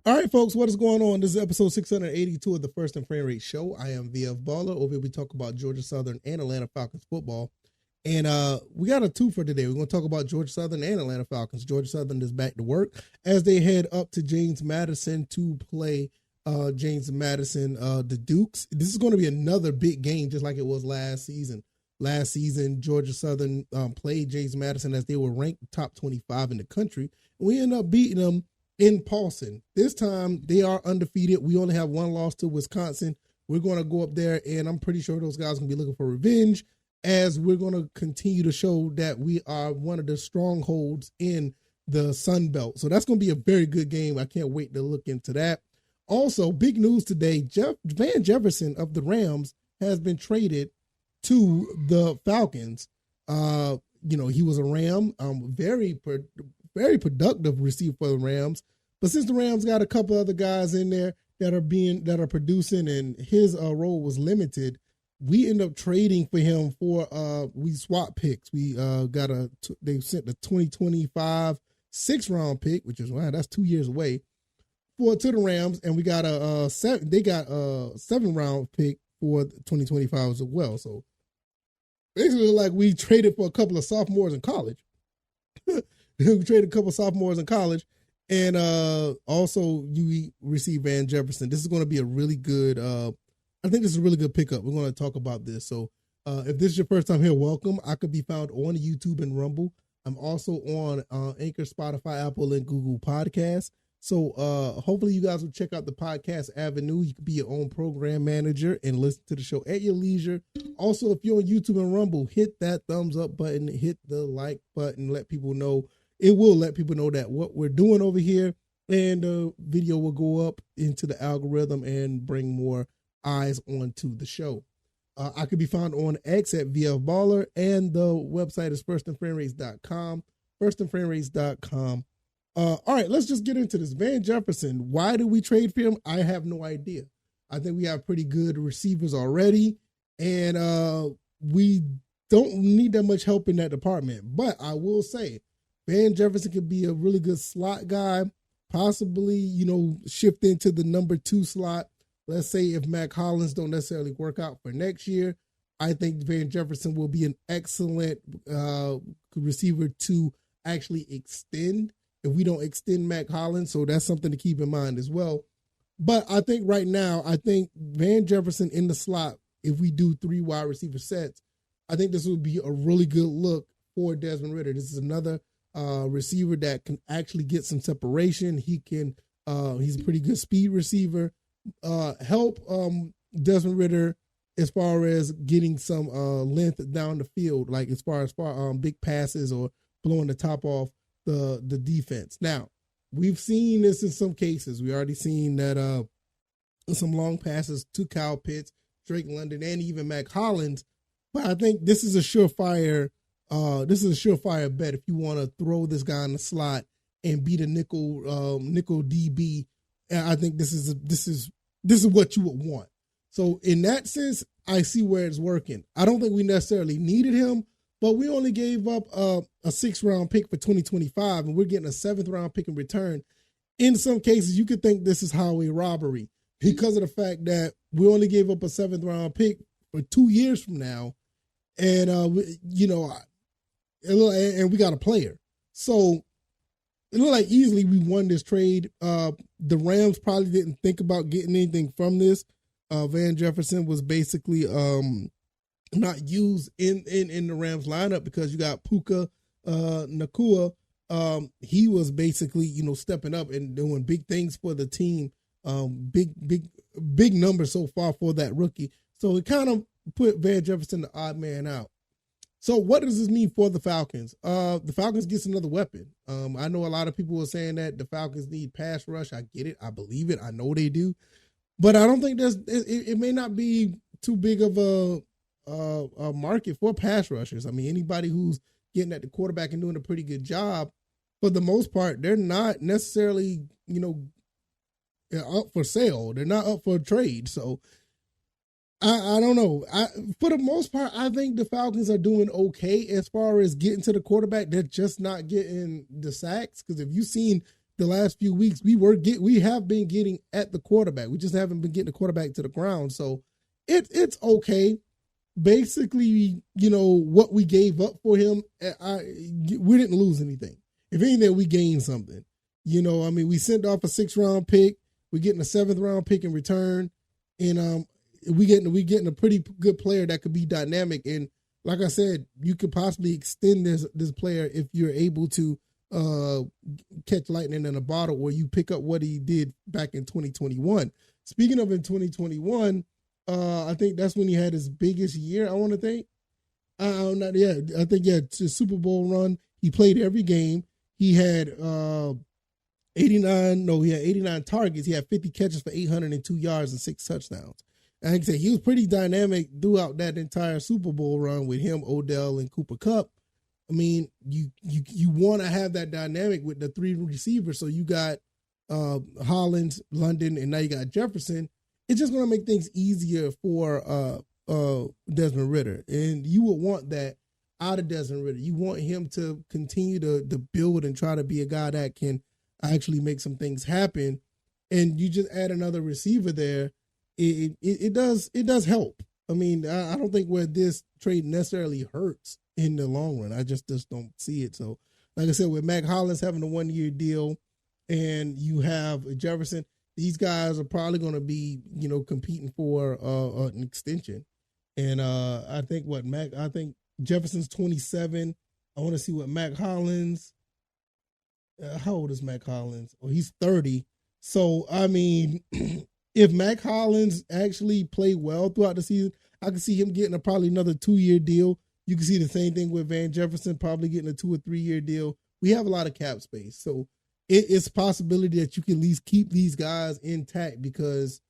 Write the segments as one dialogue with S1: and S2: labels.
S1: All right, folks, what is going on? This is episode 682 of the First and Frame Rate Show. I am VF Baller. Over here we talk about Georgia Southern and Atlanta Falcons football. And we got a two for today. We're going to talk about Georgia Southern and Atlanta Falcons. Georgia Southern is back to work as they head up to James Madison to play James Madison, the Dukes. This is going to be another big game, just like it was last season. Last season, Georgia Southern played James Madison as they were ranked top 25 in the country. We ended up beating them in Paulson. This time they are undefeated. We only have one loss to Wisconsin. We're going to go up there, and I'm pretty sure those guys are going to be looking for revenge, as we're going to continue to show that we are one of the strongholds in the Sun Belt. So that's going to be a very good game. I can't wait to look into that. Also, big news today, Van Jefferson of the Rams has been traded to the Falcons. He was a Ram, very productive receiver for the Rams. But since the Rams got a couple other guys in there that are producing, and his role was limited, we end up trading for him for we swapped picks. We they sent the 2025 6th-round pick, which is that's 2 years away, to the Rams, and we got a 7th-round pick for 2025 as well. So basically, like, we traded for a couple of sophomores in college. We traded a couple of sophomores in college, and also you receive Van Jefferson. This is going to be a really good. I think this is a really good pickup. We're going to talk about this. So if this is your first time here, welcome. I could be found on YouTube and Rumble. I'm also on Anchor, Spotify, Apple, and Google Podcasts. So hopefully you guys will check out the podcast avenue. You can be your own program manager and listen to the show at your leisure. Also, if you're on YouTube and Rumble, hit that thumbs up button, hit the like button, let people know. It will let people know that what we're doing over here, and the video will go up into the algorithm and bring more eyes onto the show. I could be found on X at VF Baller, and the website is firstandframerates.com, firstandframerates.com. All right, let's just get into this. Van Jefferson, why did we trade for him? I have no idea. I think we have pretty good receivers already, and we don't need that much help in that department. But I will say, Van Jefferson could be a really good slot guy, possibly, shift into the number 2 slot. Let's say if Mac Hollins don't necessarily work out for next year, I think Van Jefferson will be an excellent receiver to actually extend if we don't extend Mac Hollins. So that's something to keep in mind as well. But I think right now, Van Jefferson in the slot, if we do 3 wide receiver sets, I think this would be a really good look for Desmond Ridder. This is another receiver that can actually get some separation. He's a pretty good speed receiver. Help Desmond Ridder as far as getting some length down the field, like as far big passes or blowing the top off the defense. Now, we've seen this in some cases. We already seen that some long passes to Kyle Pitts, Drake London, and even Mac Hollins. But I think this is a surefire bet if you want to throw this guy in the slot and beat a nickel DB. And I think this is what you would want. So in that sense, I see where it's working. I don't think we necessarily needed him, but we only gave up a 6th-round pick for 2025, and we're getting a 7th-round pick in return. In some cases, you could think this is highway robbery because of the fact that we only gave up a 7th-round pick for 2 years from now, and and we got a player. So it looked like easily we won this trade. The Rams probably didn't think about getting anything from this. Van Jefferson was basically not used in the Rams lineup because you got Puka Nacua. He was basically, stepping up and doing big things for the team. Big numbers so far for that rookie. So it kind of put Van Jefferson the odd man out. So what does this mean for the Falcons? The Falcons gets another weapon. I know a lot of people were saying that the Falcons need pass rush. I get it. I believe it. I know they do. But I don't think it may not be too big of a market for pass rushers. I mean, anybody who's getting at the quarterback and doing a pretty good job, for the most part, they're not necessarily, up for sale. They're not up for a trade. So I don't know. For the most part, I think the Falcons are doing okay as far as getting to the quarterback. They're just not getting the sacks. Because if you've seen the last few weeks, we have been getting at the quarterback. We just haven't been getting the quarterback to the ground. So it's okay. Basically, what we gave up for him, we didn't lose anything. If anything, we gained something. We sent off a 6th-round pick. We're getting a 7th-round pick in return, and we getting a pretty good player that could be dynamic. And like I said, you could possibly extend this player if you're able to catch lightning in a bottle, or you pick up what he did back in 2021. Speaking of in 2021, I think that's when he had his biggest year. I want to think. I think to Super Bowl run. He played every game. He had 89 targets. He had 50 catches for 802 yards and 6 touchdowns. And like I said, he was pretty dynamic throughout that entire Super Bowl run with him, Odell, and Cooper Kupp. I mean, you want to have that dynamic with the 3 receivers. So you got Hollins, London, and now you got Jefferson. It's just going to make things easier for Desmond Ridder. And you would want that out of Desmond Ridder. You want him to continue to build and try to be a guy that can actually make some things happen. And you just add another receiver there. It does help. I mean, I don't think where this trade necessarily hurts in the long run. I just don't see it. So, like I said, with Mac Hollins having a 1-year deal, and you have Jefferson, these guys are probably going to be, competing for an extension. And I think Jefferson's 27. I want to see what Mac Hollins. How old is Mac Hollins? Oh, he's 30. So, I mean, if Mac Hollins actually play well throughout the season, I can see him getting probably another 2-year deal. You can see the same thing with Van Jefferson, probably getting a 2 or 3-year deal. We have a lot of cap space. So it's a possibility that you can at least keep these guys intact, because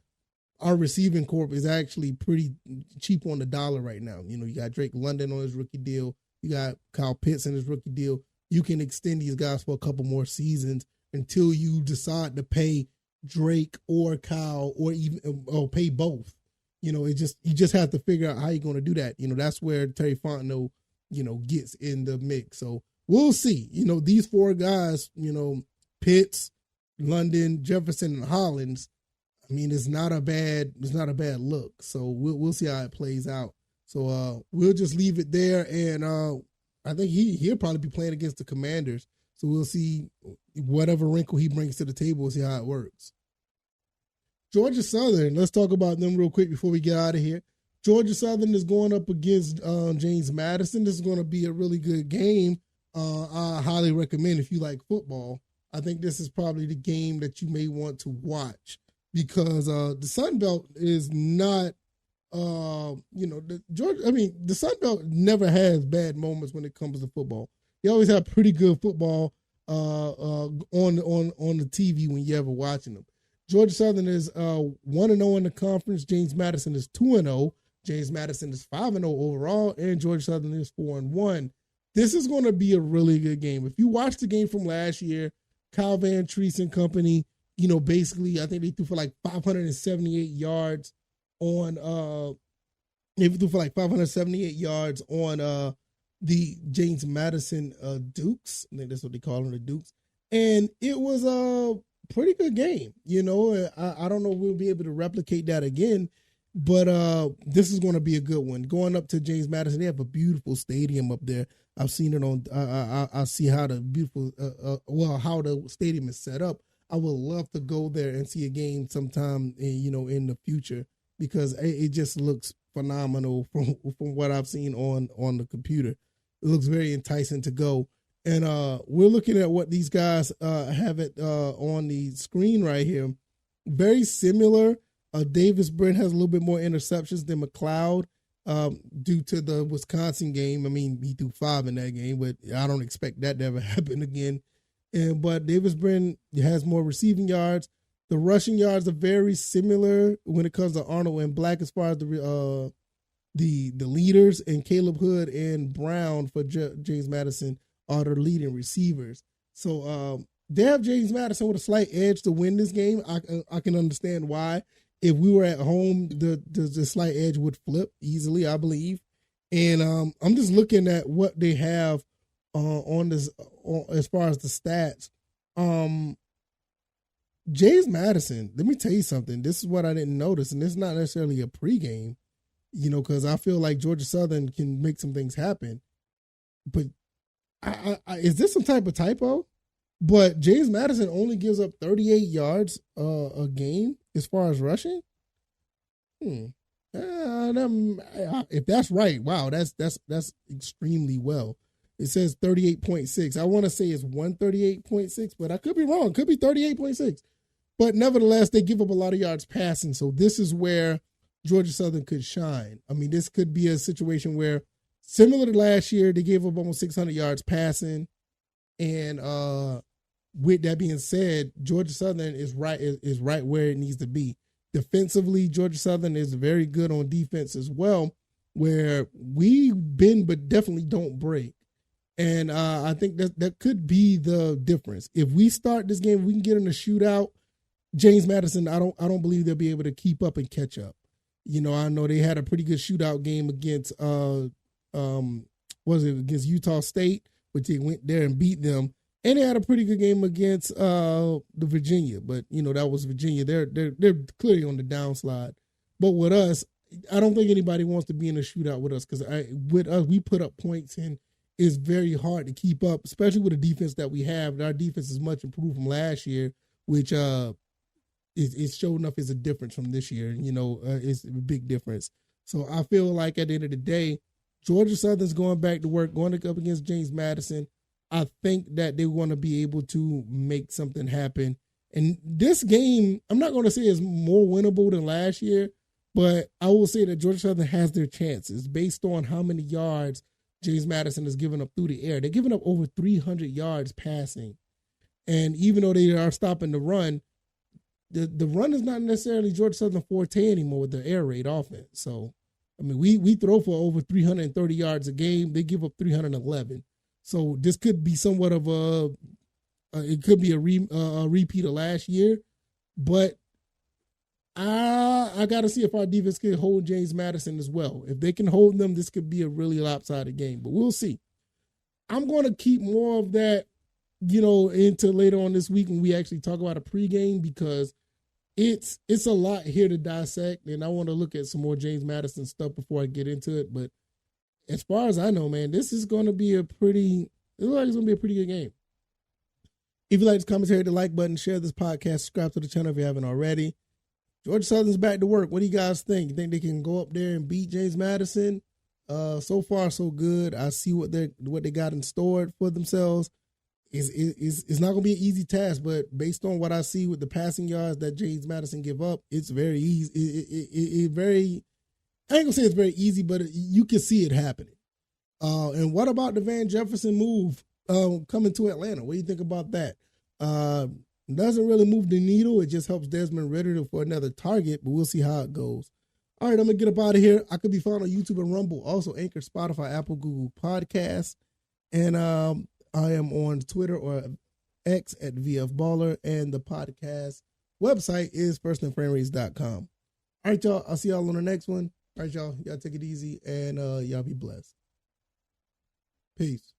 S1: our receiving corp is actually pretty cheap on the dollar right now. You got Drake London on his rookie deal. You got Kyle Pitts in his rookie deal. You can extend these guys for a couple more seasons until you decide to pay Drake or Kyle, or pay both. You just have to figure out how you're going to do that. That's where Terry Fontenot, gets in the mix. So we'll see. These 4 guys, Pitts, London, Jefferson, and Hollins. I mean, it's not a bad look. So we'll see how it plays out. So we'll just leave it there, and I think he'll probably be playing against the Commanders. So we'll see whatever wrinkle he brings to the table. We'll see how it works. Georgia Southern, let's talk about them real quick before we get out of here. Georgia Southern is going up against James Madison. This is going to be a really good game. I highly recommend, if you like football. I think this is probably the game that you may want to watch, because the Sun Belt is not, the Sun Belt never has bad moments when it comes to football. They always have pretty good football on the TV when you're ever watching them. Georgia Southern is 1-0 in the conference. James Madison is 2-0. James Madison is 5-0 overall, and Georgia Southern is 4-1. This is going to be a really good game. If you watch the game from last year, Kyle Van Treese and company, basically, I think they threw for like 578 yards on. They threw for like 578 yards on the James Madison Dukes. I think that's what they call them, the Dukes. And it was a pretty good game. I don't know if we'll be able to replicate that again, but this is going to be a good one. Going up to James Madison, they have a beautiful stadium up there. I've seen it on. I see how the beautiful, how the stadium is set up. I would love to go there and see a game sometime, in the future, because it just looks phenomenal from what I've seen on the computer. It looks very enticing to go. And we're looking at what these guys have it on the screen right here. Very similar. Davis Brent has a little bit more interceptions than McLeod due to the Wisconsin game. I mean, he threw 5 in that game, but I don't expect that to ever happen again. But Davis Brent has more receiving yards. The rushing yards are very similar when it comes to Arnold and Black as far as the leaders, and Caleb Hood and Brown for James Madison are the leading receivers. So they have James Madison with a slight edge to win this game. I can understand why. If we were at home, the slight edge would flip easily, I believe. And I'm just looking at what they have on this as far as the stats. James Madison, let me tell you something. This is what I didn't notice, and this is not necessarily a pregame, because I feel like Georgia Southern can make some things happen. But is this some type of typo? But James Madison only gives up 38 yards a game as far as rushing. If that's right, wow, that's extremely well. It says 38.6. I want to say it's 138.6, but I could be wrong. It could be 38.6. But nevertheless, they give up a lot of yards passing. So this is where Georgia Southern could shine. I mean, this could be a situation where, similar to last year, they gave up almost 600 yards passing. And with that being said, Georgia Southern is right where it needs to be. Defensively, Georgia Southern is very good on defense as well, where we bend but definitely don't break. And I think that could be the difference. If we start this game, we can get in a shootout. James Madison, I don't believe they'll be able to keep up and catch up. I know they had a pretty good shootout game against against Utah State, which they went there and beat them. And they had a pretty good game against the Virginia, but that was Virginia. They're clearly on the downslide. But with us, I don't think anybody wants to be in a shootout with us, because with us we put up points, and it's very hard to keep up, especially with the defense that we have. Our defense is much improved from last year, which is showing up as a difference from this year. It's a big difference. So I feel like at the end of the day, Georgia Southern's going back to work, going up against James Madison. I think that they want to be able to make something happen. And this game, I'm not going to say is more winnable than last year, but I will say that Georgia Southern has their chances based on how many yards James Madison has given up through the air. They're giving up over 300 yards passing. And even though they are stopping the run, the run is not necessarily Georgia Southern forte anymore with the air raid offense. So, I mean, we throw for over 330 yards a game. They give up 311. So this could be somewhat of it could be a repeat of last year. But I got to see if our defense can hold James Madison as well. If they can hold them, this could be a really lopsided game, but we'll see. I'm going to keep more of that, into later on this week when we actually talk about a pregame, because it's a lot here to dissect, and I want to look at some more James Madison stuff before I get into it. But as far as I know, man, this is going to be it looks like it's going to be a pretty good game. If you like this commentary, hit the like button, share this podcast, subscribe to the channel if you haven't already. Georgia Southern's back to work. What do you guys think? You think they can go up there and beat James Madison? So far, so good. I see what they got in store for themselves. It's not going to be an easy task, but based on what I see with the passing yards that James Madison give up, it's very easy. I ain't going to say it's very easy, but you can see it happening. And what about the Van Jefferson move coming to Atlanta? What do you think about that? Doesn't really move the needle. It just helps Desmond Ridder for another target, but we'll see how it goes. All right, I'm going to get up out of here. I could be found on YouTube and Rumble, also Anchor, Spotify, Apple, Google Podcasts. And I am on Twitter or X at VFBaller, and the podcast website is firstandframeraise.com. All right, y'all. I'll see y'all on the next one. All right, y'all. Y'all take it easy, and y'all be blessed. Peace.